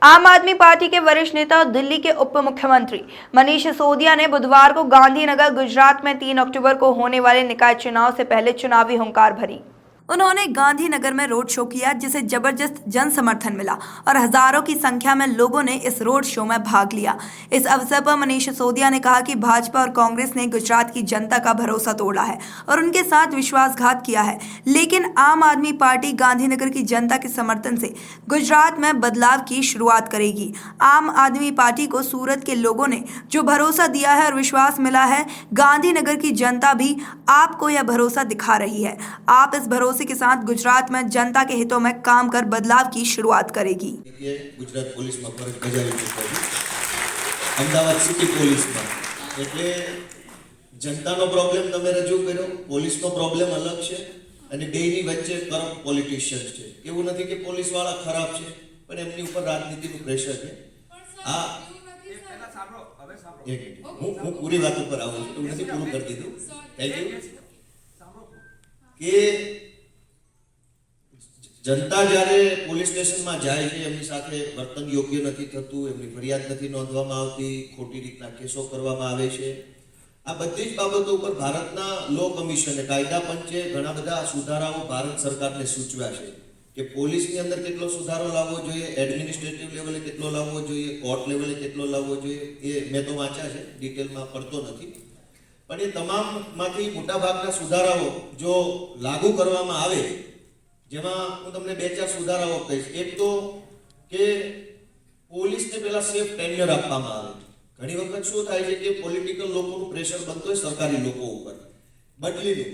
आम आदमी पार्टी के वरिष्ठ नेता और दिल्ली के उप मुख्यमंत्री मनीष सिसोदिया ने बुधवार को गांधीनगर गुजरात में 3 अक्टूबर को होने वाले निकाय चुनाव से पहले चुनावी हुंकार भरी। उन्होंने गांधीनगर में रोड शो किया जिसे जबरदस्त जन समर्थन मिला और हजारों की संख्या में लोगों ने इस रोड शो में भाग लिया। इस अवसर पर मनीष सिसोदिया ने कहा कि भाजपा और कांग्रेस ने गुजरात की जनता का भरोसा तोड़ा है और उनके साथ विश्वासघात किया है, लेकिन आम आदमी पार्टी गांधीनगर की जनता के समर्थन से गुजरात में बदलाव की शुरुआत करेगी। आम आदमी पार्टी को सूरत के लोगों ने जो भरोसा दिया है और विश्वास मिला है, गांधीनगर की जनता भी आपको यह भरोसा दिखा रही है। आप इस भरोसे के साथ गुजरात में जनता के हितों में काम कर बदलाव की शुरुआत करेगी। गुजरात पुलिस में फरज बजावी चूक्या छे, अमदावाद सिटी पुलिस में એટલે जनताનો પ્રોબ્લેમ તમે રજૂ કર્યો, પોલીસનો પ્રોબ્લેમ અલગ છે અને બેની વચ્ચે કરપ્ટ પોલિટિશિયન્સ છે। એવું નથી કે પોલીસ વાળા ખરાબ છે, પણ એમની ઉપર રાજનીતિનું પ્રેશર છે। આ હું પૂરી વાત ઉપર આવું છું, નથી પૂરું કરી દીધું। થેન્ક યુ કે जनता જ્યારે પોલીસ સ્ટેશનમાં જાય છે, એમની સાથે વર્તન યોગ્ય નથી થતું, એમની ફરિયાદ નથી નોંધવામાં આવતી, ખોટી રીતના કેસો કરવામાં આવે છે। આ બધી જ બાબતો ઉપર ભારતના લો કમિશને, કાયદા પંચે ઘણા બધા સુધારાઓ ભારત સરકારને સૂચવ્યા છે કે પોલીસની અંદર કેટલો સુધારો લાવવો જોઈએ, એડમિનિસ્ટ્રેટિવ લેવલે કેટલો લાવવો જોઈએ, કોર્ટ લેવલે કેટલો લાવવો જોઈએ। એ મેં તો વાંચ્યા છે, ડિટેલમાં પડતો નથી, પણ એ તમામમાંથી મોટાભાગના સુધારાઓ જો લાગુ કરવામાં આવે, જેમાં હું તમને 2-4 સુધારાઓ કહીશ। એક તો કે પોલીસને પહેલા સેફ ટેન્ડર આપવામાં આવે। ઘણી વખત શું થાય છે કે પોલિટિકલ લોકોનું પ્રેશર બનતો હોય સરકારી લોકો ઉપર બદલીનું।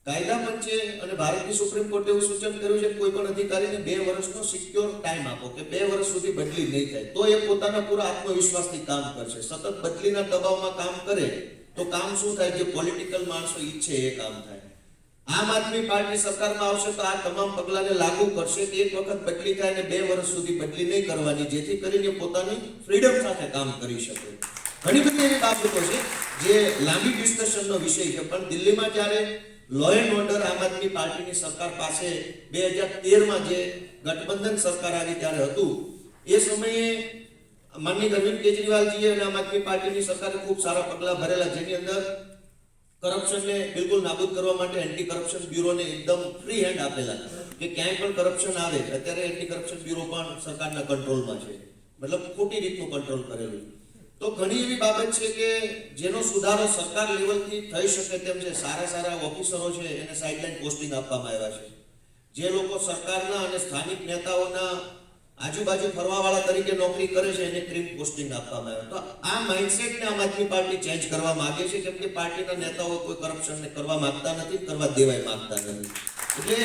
કાયદા પંચે અને ભારતની સુપ્રીમ કોર્ટે એવું સૂચન કર્યું છે કે કોઈ પણ અધિકારીને 2 વર્ષનો સિક્યોર ટાઈમ આપો કે 2 વર્ષ સુધી બદલી નહીં થાય, તો એ પોતાના પૂરા આત્મવિશ્વાસથી કામ કરશે। સતત બદલીના દબાવમાં કામ કરે તો કામ શું થાય, જે પોલિટિકલ માણસો ઈચ્છે એ કામ થાય। આમ આદમી પાર્ટી સરકારમાં આવશે તો આ તમામ પગલાને લાગુ કરશે કે એક વખત બદલી થાય અને 2 વર્ષ સુધી બદલી નહીં કરવાની, જેથી કરીને પોતાની ફ્રીડમ સાથે કામ કરી શકે। ઘણી બધી એવી બાબતો છે જે લાંબી ડિસ્કશનનો વિષય છે, પણ દિલ્હીમાં જ્યારે લો એન્ડ ઓર્ડર આમ આદમી પાર્ટીની સરકાર પાસે 2013માં જે ગઠબંધન સરકાર આવી ત્યારે હતું, એ સમયે માનનીય અરવિંદ કેજરીવાલજીએ અને આમ આદમી પાર્ટીની સરકારે ખૂબ સારા પગલા ભરેલા, જેની અંદર કરપ્શનને બિલકુલ નાબૂદ કરવા માટે એન્ટી કરપ્શન બ્યુરોને એકદમ ફ્રી હેન્ડ આપેલા કે ક્યાંય પણ કરપ્શન આવે, અત્યારે એન્ટી કરપ્શન બ્યુરો પણ સરકારના કંટ્રોલમાં છે, મતલબ ખોટી રીતનું કંટ્રોલ કરેલું। તો ઘણી એવી બાબત છે કે જેનો સુધારો સરકાર લેવલથી થઈ શકે તેમ છે। સારા સારા ઓફિસરો છે એને સાઇડલાઇન પોસ્ટિંગ આપવામાં આવ્યા છે। જે લોકો સરકારના અને સ્થાનિક નેતાઓના આજુબાજુ ફરવાવાળા તરીકે નોકરી કરે છે એને ક્રીમ પોસ્ટિંગ આપવામાં આવે। તો આ માઇન્ડસેટને આમ આદમી પાર્ટી ચેન્જ કરવા માંગે છે, કેમ કે પાર્ટીના નેતાઓ કોઈ કરપ્શનને કરવા માંગતા નથી, કરવા દેવાય માંગતા નથી। એટલે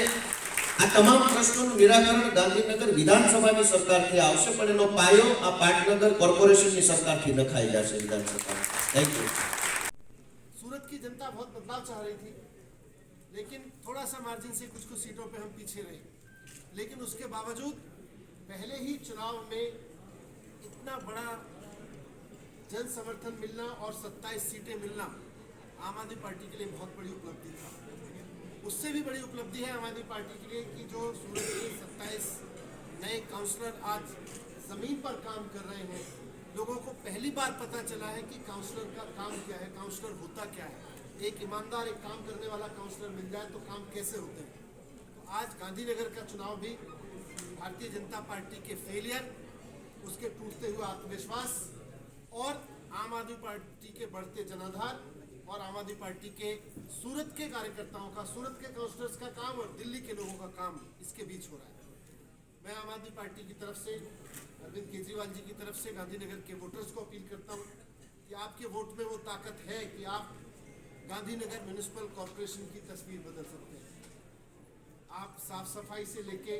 આ તમામ પ્રશ્નોનું નિરાકરણ ગાંધીનગર વિધાનસભાની સરકારથી આવશે, પણ એનો પાયો આ પાટનગર કોર્પોરેશનની સરકારથી નખાઈ જશે વિધાનસભા। Thank you. सूरत की जनता बहुत बदलाव चाह रही थी, लेकिन थोड़ा सा मार्जिन से कुछ सीटों पे हम पीछे रहे, लेकिन उसके बावजूद पहले ही चुनाव में इतना बड़ा जन समर्थन मिलना और 27 सीटें मिलना आम आदमी पार्टी के लिए बहुत बड़ी उपलब्धि था। उससे भी बड़ी उपलब्धि है आम आदमी पार्टी के लिए कि जो सूरत के 27 नए काउंसलर आज ज़मीन पर काम कर रहे हैं। लोगों को पहली बार पता चला है कि काउंसलर का काम क्या है, काउंसलर होता क्या है। एक ईमानदार, एक काम करने वाला काउंसलर मिल जाए तो काम कैसे होते हैं। तो आज गांधीनगर का चुनाव भी भारतीय जनता पार्टी के फेलियर, उसके टूटते हुए आत्मविश्वास और आम आदमी पार्टी के बढ़ते जनाधार और आम आदमी पार्टी के सूरत के कार्यकर्ताओं का, सूरत के काउंसलर्स का काम और दिल्ली के लोगों का काम, इसके बीच हो रहा है। मैं आम आदमी पार्टी की तरफ से, अरविंद केजरीवाल जी की तरफ से गांधीनगर के वोटर्स को अपील करता हूँ कि आपके वोट में वो ताकत है कि आप गांधीनगर म्यूनिसिपल कॉरपोरेशन की तस्वीर बदल सकते हैं। आप साफ सफाई से लेके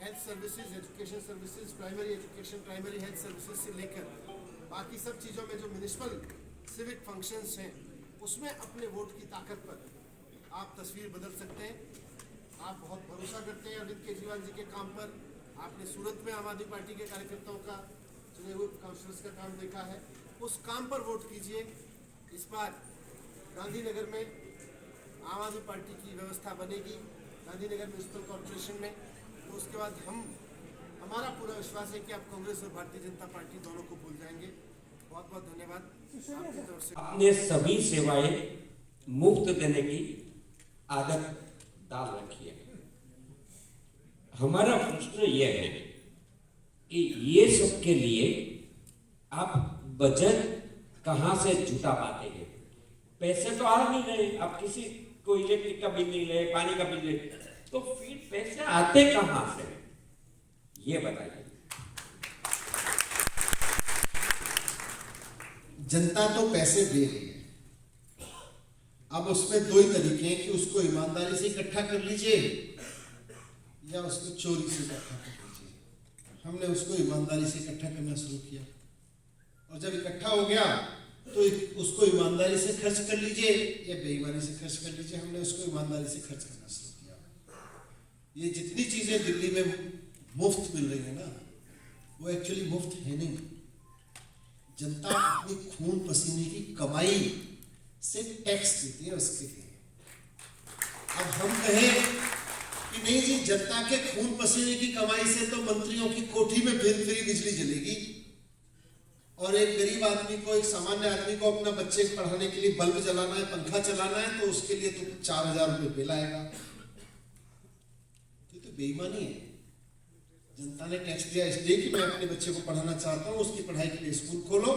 health services, education services, primary education, primary health services से लेकर बाकी सब चीज़ों में जो म्यूनिसिपल सिविक फंक्शंस हैं, उसमें अपने वोट की ताकत पर आप तस्वीर बदल सकते हैं। आप बहुत भरोसा करते हैं अरविंद केजरीवाल जी के काम पर। आपने सूरत में आम आदमी पार्टी के कार्यकर्ताओं का, चुने हुए काउंसलर्स का काम देखा है, उस काम पर वोट कीजिए। इस बार गांधीनगर में आम आदमी पार्टी की व्यवस्था बनेगी। गांधीनगर म्यूनिसिपल कॉर्पोरेशन में, तो उसके बाद हमारा पूरा विश्वास है कि आप कांग्रेस और भारतीय जनता पार्टी दोनों को भूल जाएंगे। बहुत बहुत धन्यवाद आपकी तरफ से। अपने सभी सेवाएं मुफ्त देने की आदत डाल रखी है। हमारा प्रश्न यह है कि ये सब के लिए आप बजट कहां से जुटा पाते हैं? पैसे तो आ नहीं रहे, आप किसी को इलेक्ट्रिक का बिल नहीं ले, पानी का बिल ले, तो फिर पैसे आते कहां से, ये बताइए। जनता तो पैसे दे रही है, अब उसमें दो ही तरीके हैं कि उसको ईमानदारी से इकट्ठा कर लीजिए या उसको चोरी से इकट्ठा कर लीजिए। हमने उसको ईमानदारी से इकट्ठा करना शुरू किया, और जब इकट्ठा हो गया तो उसको ईमानदारी से खर्च कर लीजिए या बेईमानी से खर्च कर लीजिए। हमने उसको ईमानदारी से खर्च करना शुरू किया। ये जितनी चीजें दिल्ली में मुफ्त मिल रही है ना, वो एक्चुअली मुफ्त है नहीं। जनता अपनी खून पसीने की कमाई से टैक्स देती है उसके लिए। अब हम कहें कि नहीं जी, जनता के खून पसीने की कमाई से तो मंत्रियों की कोठी में फिर फ्री बिजली जलेगी, और एक गरीब आदमी को, एक सामान्य आदमी को अपना बच्चे पढ़ाने के लिए बल्ब जलाना है, पंखा चलाना है, तो उसके लिए तो 4000 रुपये बिल आएगा। तो बेईमानी है। जनता ने टैक्स दिया इसलिए कि मैं अपने बच्चे को पढ़ाना चाहता हूँ, उसकी पढ़ाई के लिए स्कूल खोलो,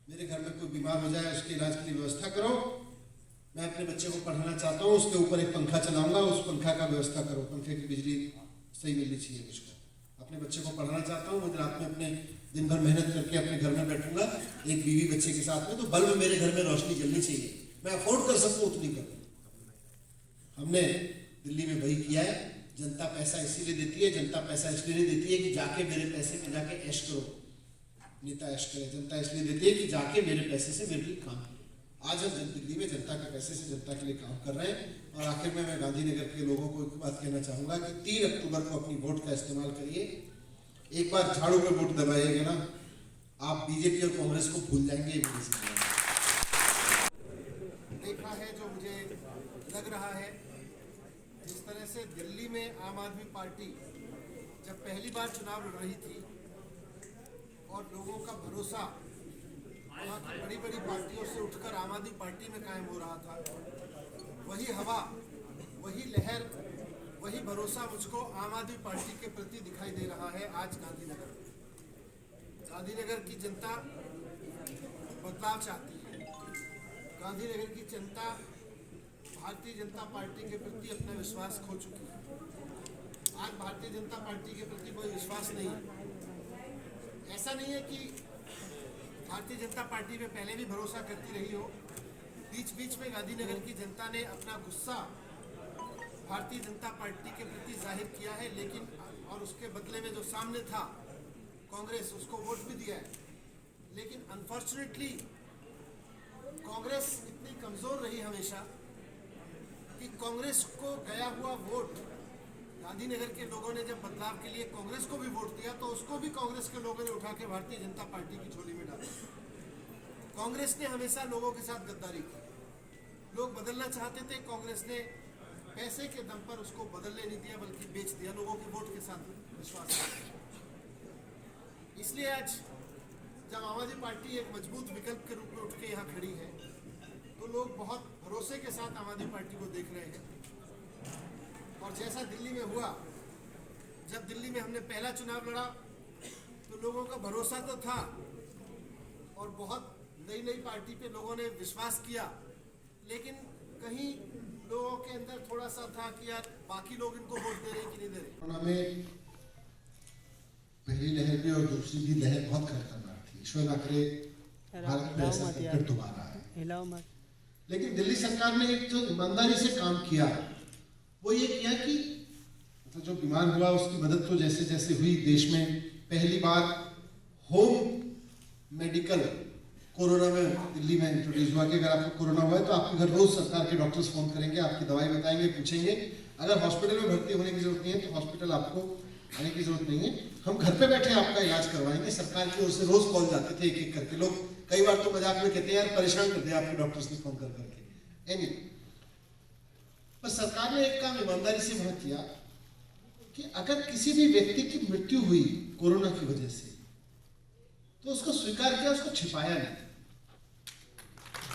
मेरे घर में कोई बीमार हो जाए उसके इलाज के लिए व्यवस्था करो, मैं अपने बच्चे को पढ़ाना चाहता हूँ, उसके ऊपर एक पंखा चलाऊंगा, उस पंखा का व्यवस्था करो, पंखे की बिजली सही मिलनी चाहिए मुझको। अपने बच्चे को पढ़ाना चाहता हूँ, मुझे रात में अपने दिन भर मेहनत करके अपने घर में बैठूंगा एक बीवी बच्चे के साथ में, तो बल्ब मेरे घर में रोशनी जलनी चाहिए, मैं अफोर्ड कर सकूँ उतनी कर। हमने दिल्ली में वही किया है। जनता पैसा इसीलिए देती है, जनता पैसा इसलिए नहीं देती है कि जाके मेरे पैसे में जाके ऐश करो, नेता ऐश करे। जनता इसलिए देती है कि जाके मेरे पैसे से मेरे लिए काम। आज हम दिल्ली में जनता के पैसे से जनता के लिए काम कर रहे हैं। और आखिर में मैं गांधीनगर के लोगों को एक बात कहना चाहूंगा कि 3 अक्टूबर को अपनी वोट का इस्तेमाल करिए। एक बार झाड़ू पे वोट दबाइएगा ना, आप बीजेपी और कांग्रेस को भूल जाएंगे। देखा है जो मुझे लग रहा है, जिस तरह से दिल्ली में आम आदमी पार्टी जब पहली बार चुनाव लड़ रही थी और लोगों का भरोसा वहाँ की बड़ी बड़ी पार्टियों से उठकर आम आदमी पार्टी में कायम हो रहा था, वही हवा, वही लहर, वही भरोसा मुझको आम आदमी पार्टी के प्रति दिखाई दे रहा है। आज गांधीनगर की जनता बदलाव चाहती है। गांधीनगर की जनता भारतीय जनता पार्टी के प्रति अपना विश्वास खो चुकी है। आज भारतीय जनता पार्टी के प्रति कोई विश्वास नहीं है। ऐसा नहीं है कि भारतीय जनता पार्टी में पहले भी भरोसा करती रही हो, बीच बीच में गांधीनगर की जनता ने अपना गुस्सा भारतीय जनता पार्टी के प्रति जाहिर किया है, लेकिन और उसके बदले में जो सामने था कांग्रेस, उसको वोट भी दिया है। लेकिन अनफॉर्चुनेटली कांग्रेस इतनी कमजोर रही हमेशा कि कांग्रेस को गया हुआ वोट, गांधीनगर के लोगों ने जब बदलाव के लिए कांग्रेस को भी वोट दिया तो उसको भी कांग्रेस के लोगों ने उठा के भारतीय जनता पार्टी की झोली में डाला। कांग्रेस ने हमेशा लोगों के साथ गद्दारी की। लोग बदलना चाहते थे, कांग्रेस ने पैसे के दम पर उसको बदलने नहीं दिया, बल्कि बेच दिया, लोगों के वोट के साथ विश्वास। इसलिए आज जब आम आदमी पार्टी एक मजबूत विकल्प के रूप में उठ के यहाँ खड़ी है, तो लोग बहुत भरोसे के साथ आम आदमी पार्टी को देख रहे हैं। और जैसा दिल्ली में हुआ, जब दिल्ली में हमने पहला चुनाव लड़ा तो लोगों का भरोसा तो था और बहुत नई नई पार्टी पे लोगों ने विश्वास किया, लेकिन कहीं लोगों के अंदर थोड़ा सा था कि यार बाकी लोग इनको वोट दे रहे हैं कि नहीं दे रहे। कोरोना में पहली लहर भी और दूसरी भी लहर बहुत खतरनाक थी। ईश्वर ना करे भारत में ऐसा संकट दोबारा आए। लेकिन दिल्ली सरकार ने एक जो ईमानदारी से काम किया, वो ये किया कि मतलब जो बीमार हुआ उसकी मदद तो जैसे जैसे हुई। देश में पहली बार होम मेडिकल कोरोना में दिल्ली में इंट्रोड्यूस हुआ कि अगर आपको कोरोना हुआ है तो आपके घर रोज सरकार के डॉक्टर्स फोन करेंगे, आपकी दवाई बताएंगे, पूछेंगे। अगर हॉस्पिटल में भर्ती होने की जरूरत नहीं है तो हॉस्पिटल आपको आने की जरूरत नहीं है, हम घर पे बैठे आपका इलाज करवाएंगे। सरकार की ओर से रोज कॉल जाते थे एक एक करके। लोग कई बार तो मजाक में कहते हैं यार परेशान कर दिया आपके डॉक्टर्स ने फोन कर करके। पर सरकार ने एक काम ईमानदारी से वहां किया कि अगर किसी भी व्यक्ति की मृत्यु हुई कोरोना की वजह से तो उसको स्वीकार किया, उसको छिपाया नहीं।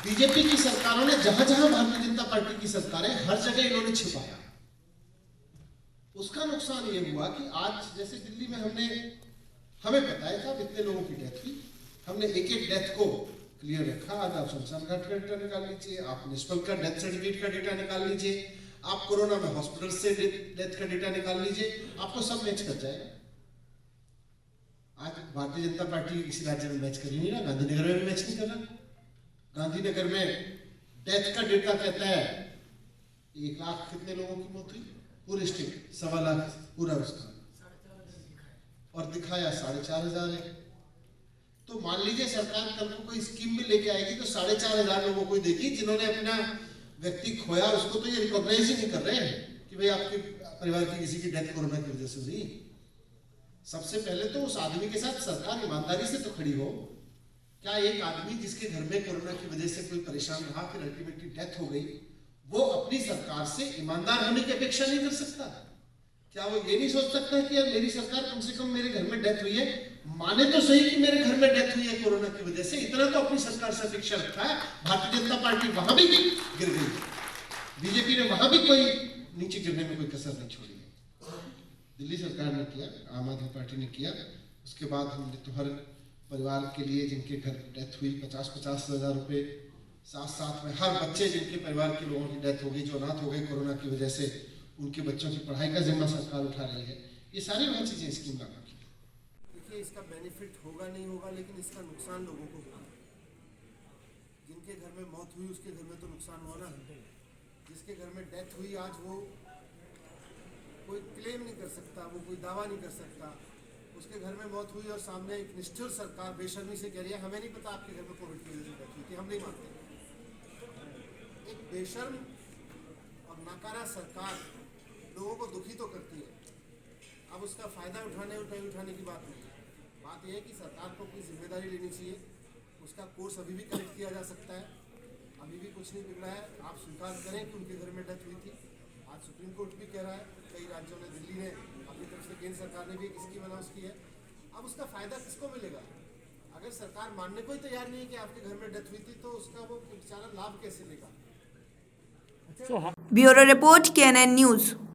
बीजेपी की सरकारों ने जहां जहां भारतीय जनता पार्टी की सरकार है हर जगह इन्होंने छिपाया। उसका नुकसान ये हुआ कि आज जैसे दिल्ली में हमें बताया था कितने लोगों की डेथ हुई, हमने एक एक डेथ को क्लियर रखा। आज आप शमशान घाट का डेटा निकाल लीजिए, आप म्युनिसिपल का डेथ सर्टिफिकेट का डेटा निकाल लीजिए, आप कोरोना में हॉस्पिटल से डेथ का डेटा निकाल लीजिए, आपको सब मैच कर जाएगा। आज भारतीय जनता पार्टी किसी राज्य में मैच कर ही नहीं रहा, गांधीनगर में भी मैच नहीं कर रहा। गांधीनगर में डेथ का डेटा कहता है 1 लाख कितने लोगों की मौत हुई, पूरे स्टेट 1.25 लाख पूरा उसका, और दिखाया 4,500 है। तो मान लीजिए सरकार कल को कोई स्कीम में लेके आएगी तो 4,500 लोगों को देगी जिन्होंने अपना व्यक्ति खोया, उसको तो ये रिकॉग्नाइज ही नहीं कर रहे हैं कि भाई आपके परिवार की किसी की डेथ कोरोना की वजह से हुई। सबसे पहले तो उस आदमी के साथ सरकार ईमानदारी से तो खड़ी हो। क्या एक आदमी जिसके घर में कोरोना की वजह से कोई परेशान रहा, फिर अल्टीमेटली डेथ हो गई, वो अपनी सरकार से ईमानदार होने की अपेक्षा नहीं कर सकता? क्या वो ये नहीं सोच सकता कि यार मेरी सरकार कम से कम मेरे घर में डेथ हुई है, माने तो सही कि मेरे घर में डेथ हुई है कोरोना की वजह से, इतना तो अपनी सरकार से अपेक्षा रखता है। भारतीय जनता पार्टी वहां भी गिर गई, बीजेपी ने वहां भी कोई नीचे गिरने में कोई कसर नहीं छोड़ी है। दिल्ली सरकार ने किया, आम आदमी पार्टी ने किया, उसके बाद हमने तो हर परिवार के लिए जिनके घर डेथ हुई 50-50 हज़ार रुपये, साथ में हर बच्चे जिनके परिवार के लोगों की डेथ हो गई, जो अनाथ हो गए कोरोना की वजह से, उनके बच्चों की पढ़ाई का जिम्मा सरकार उठा रही है। ये सारी वह चीज़ें स्कीम लगा की। देखिए इसका बेनिफिट होगा नहीं होगा, लेकिन इसका नुकसान लोगों को होगा। जिनके घर में मौत हुई उसके घर में तो नुकसान हुआ ना। जिसके घर में डेथ हुई आज वो कोई क्लेम नहीं कर सकता, वो कोई दावा नहीं कर सकता। उसके घर में मौत हुई और सामने एक निष्ठुर सरकार बेशर्मी से कह रही है हमें नहीं पता आपके घर में कोविड की वजह से डेथ हुई थी, हम नहीं मानते। एक बेशर्म और नाकारा सरकार लोगों को दुखी तो करती है। अब उसका फायदा उठाने की बात नहीं है। बात यह है कि सरकार को अपनी जिम्मेदारी लेनी चाहिए। उसका कोर्स अभी भी करेक्ट किया जा सकता है, अभी भी कुछ नहीं बिगड़ा है। आप स्वीकार करें कि उनके घर में डेथ हुई थी। आज सुप्रीम कोर्ट भी कह रहा है, कई राज्यों ने, दिल्ली ने अपनी तरफ से, केंद्र सरकार ने भी एक स्कीम अनाउंस की है। अब उसका फायदा किसको मिलेगा? अगर सरकार मानने को ही तैयार नहीं है कि आपके घर में डेथ हुई थी, तो उसका वो बेचारा लाभ कैसे लेगा? Bureau report KNN news.